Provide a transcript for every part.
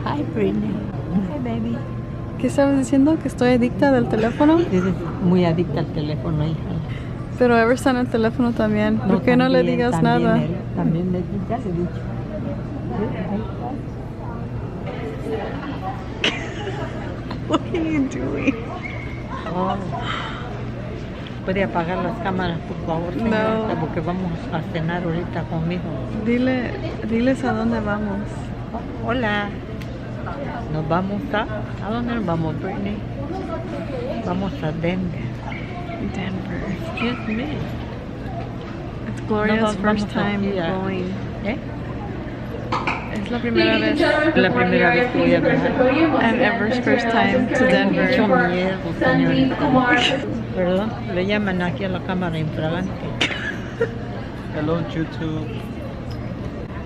Hi, Britney. Hi, baby. ¿Qué estabas diciendo? ¿Que estoy adicta del teléfono? Eres muy adicta al teléfono, hija. Pero Ever está en el teléfono también. ¿Por qué no le digas nada? También ya le he dicho. What are you doing? Oh. ¿Puede apagar las cámaras, por favor, señorita? No. Porque vamos a cenar ahorita conmigo. Diles a dónde vamos. Oh, hola. Nos vamos ¿a dónde nos vamos, Britney? Vamos a Denver. Denver. Excuse me. It's Gloria's first time going. ¿Eh? Es la primera vez. La primera vez que voy a viajar. And Ever's first time to Denver. Mucho miedo, señorita. Perdón, le llaman aquí a la cámara infragante. Hello, YouTube.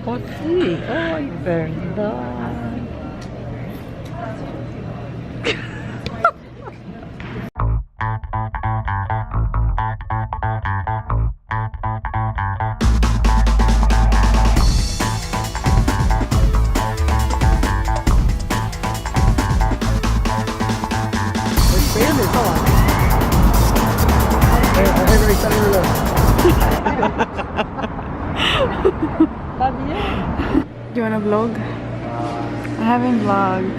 Oh, sí. Ay, verdad. You wanna vlog? I haven't vlogged.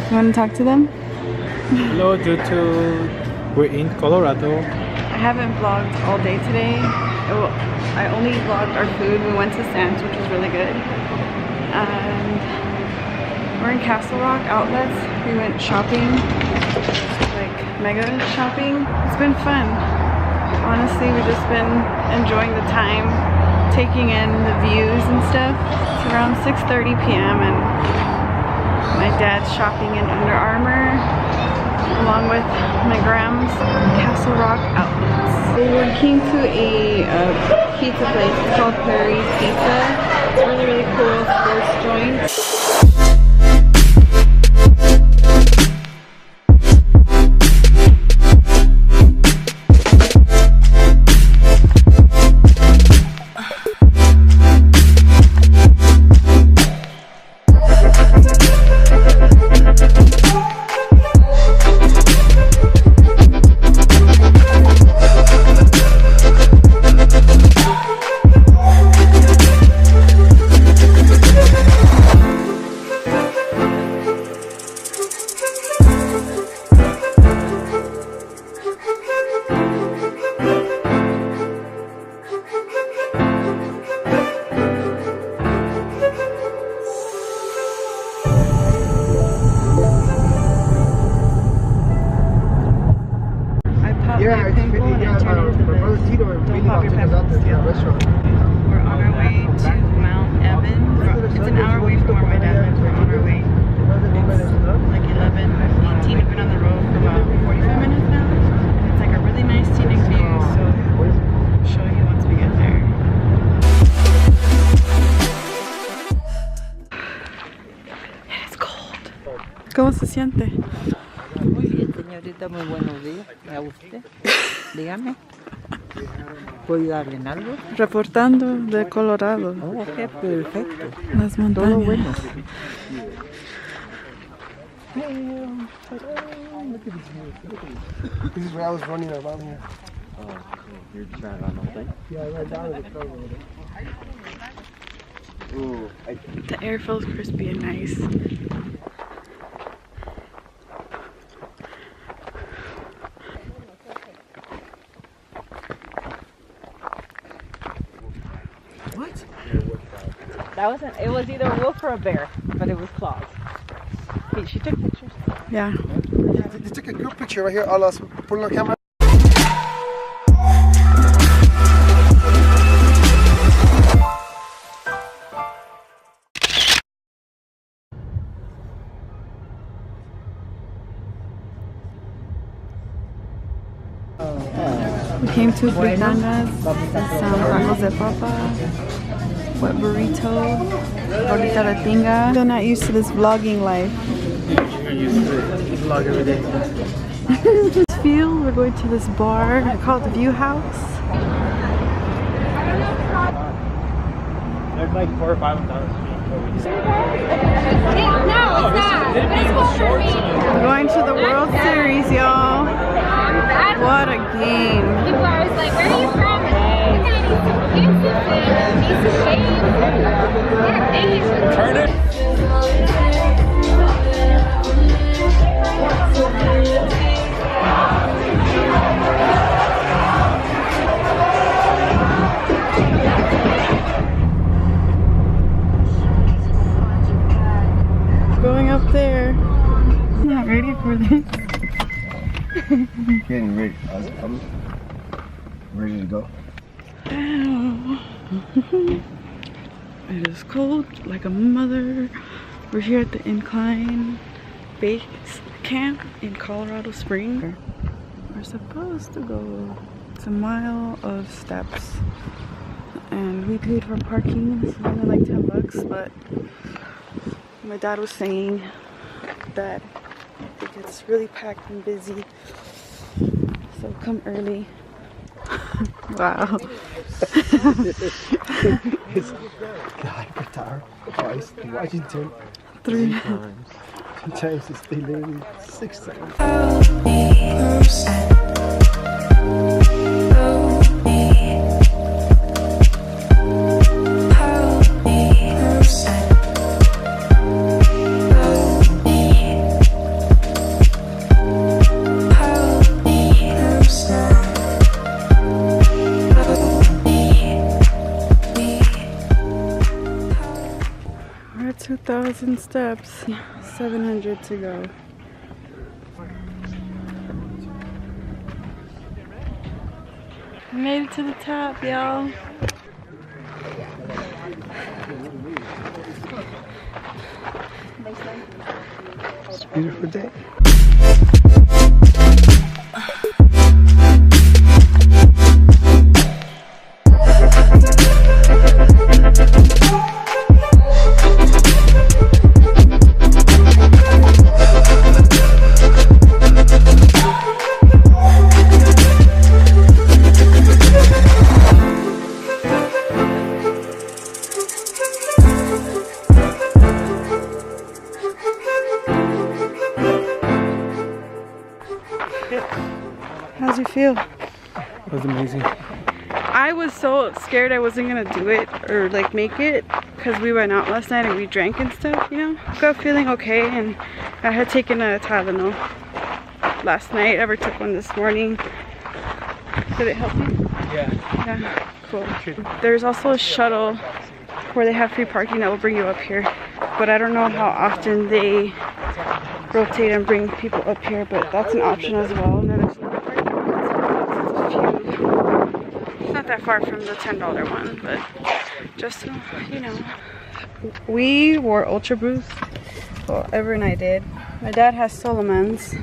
You wanna talk to them? Hello, YouTube. We're in Colorado. I haven't vlogged all day today. I only vlogged our food. We went to Sam's, which was really good. And we're in Castle Rock Outlets. We went shopping, like mega shopping. It's been fun. Honestly, we've just been enjoying the time, taking in the views and stuff. It's around 6:30 p.m. and my dad's shopping in Under Armour along with my grand's Castle Rock Outlets. We came to a pizza place. It's called Perry's Pizza. It's really, really cool sports joint. We're on our way to Mount Evans. It's an hour away from where my dad lives. We're on our way. It's like 11:15. We've been on the road for about 45 minutes now. And it's like a really nice scenic view, so I'll show you once we get there. It is cold. ¿Cómo se siente? Muy bien, señorita. Muy buenos días. ¿A usted? Dígame. ¿Puedo ayudarle en algo? Reportando de Colorado. Oh, ok, perfecto. Las montañas. Todo bueno. This is where I was running around here. Oh, cool. You're just running around all day? Yeah, right down in the car. Ooh, The air feels crispy and nice. What? That wasn't. It was either a wolf or a bear, but it was claws. She took pictures. Yeah. You took a group picture right here. All us put on camera. We came to Britannia's, some tacos de papa, wet burrito, gordita de tinga. I'm not used to this vlogging life. You're used to it. You vlog every day. This field, we're going to this bar called the View House. There's like 4 or 5 of them down the street. We're going to the World Series, y'all. What a game. People are always like, where are you from? Turn it. Going up there. I'm not ready for this. Getting ready. I'm ready to go. Ow. It is cold like a mother. We're here at the Incline Base Camp in Colorado Springs. We're supposed to go. It's a mile of steps. And we paid for parking. This is only like $10, but my dad was saying that it gets really packed and busy. So come early. Wow. It's the hyper tower twice in Washington. 3 times. Sometimes it's delayed 6 times. We're at 2,000 steps, 700 to go. We made it to the top, y'all. It's a beautiful day. How'd you feel? It was amazing. I was so scared I wasn't gonna do it or like make it because we went out last night and we drank and stuff, you know? I got feeling okay, and I had taken a Tylenol last night. I never took one this morning. Did it help you? Yeah. Yeah, cool. There's also a shuttle where they have free parking that will bring you up here, but I don't know how often they rotate and bring people up here, but that's an option as well. And then there's another parking. It's not that far from the $10 one, but just so you know. We wore Ultra Boost. Well, Ever and I did. My dad has Solomon's.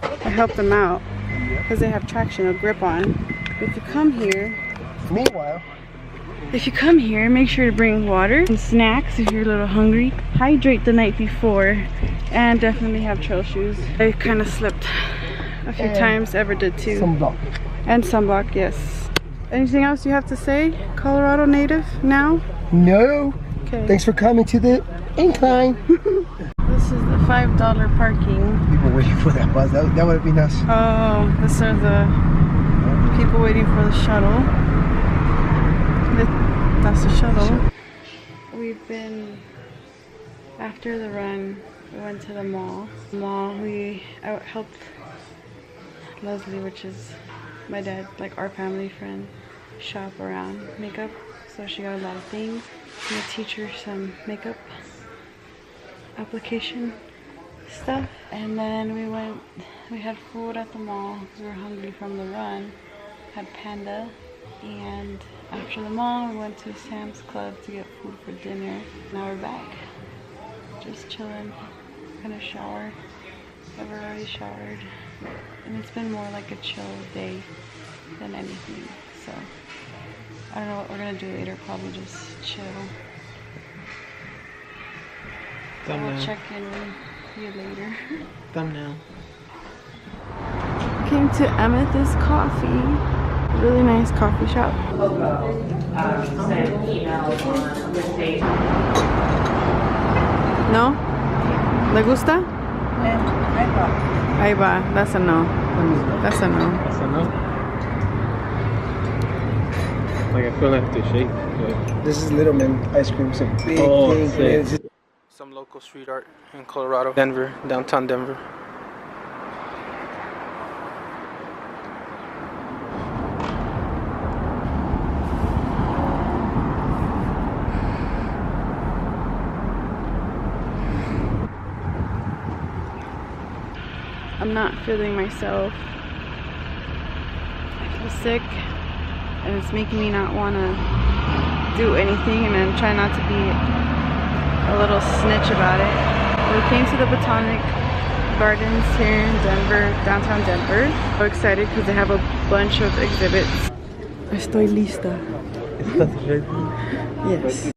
I helped them out because they have traction, a grip on. If you come here, Meanwhile, make sure to bring water and snacks if you're a little hungry. Hydrate the night before, and definitely have trail shoes. I kind of slipped a few times. Ever did too. sunblock. And sunblock, yes. Anything else you have to say, Colorado native now? No. Okay. Thanks for coming to the Incline. This is the $5 parking. People waiting for that bus. That would have been us. Oh, these are the people waiting for the shuttle. That's the shuttle. We've been, after the run, we went to the mall. I helped Leslie, which is my dad, like our family friend, shop around makeup. So she got a lot of things. I'm gonna teach her some makeup application stuff. And then we had food at the mall because we were hungry from the run. Had Panda. And after the mall, we went to Sam's Club to get food for dinner. Now we're back, just chilling. Gonna shower. I've already showered, and it's been more like a chill day than anything. So I don't know what we're gonna do later. Probably just chill. Thumbnail. I'll check in with you later. Thumbnail. Came to Amethyst Coffee. Really nice coffee shop. No? ¿Le gusta? Ahí va. That's a no. That's a no. That's a no. Like I feel like to shake. But... This is Little Man ice cream. It's a big thing. sick. It's just... Some local street art in Colorado. Denver, downtown Denver. I'm not feeling myself. I feel sick and it's making me not want to do anything, and I'm trying not to be a little snitch about it. We came to the Botanic Gardens here in Denver, downtown Denver. So excited because they have a bunch of exhibits. Estoy lista. ¿Estás ready? Yes.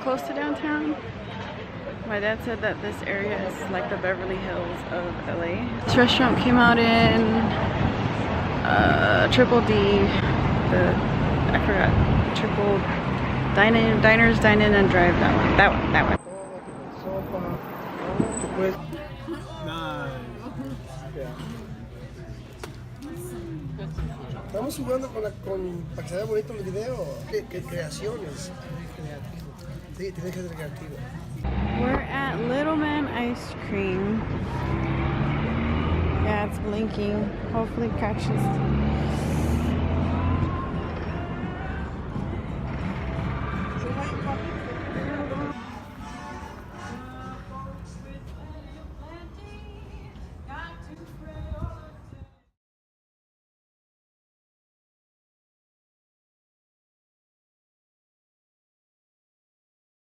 Close to downtown. My dad said that this area is like the Beverly Hills of LA. This restaurant came out in Triple D. I forgot. Triple Diners, Dine In and Drive. That one. Estamos jugando para que se vea bonito el video. ¿Qué creaciones? Sí, tienes que ser creativo. We're at Little Man Ice Cream. Yeah, it's blinking. Hopefully it catches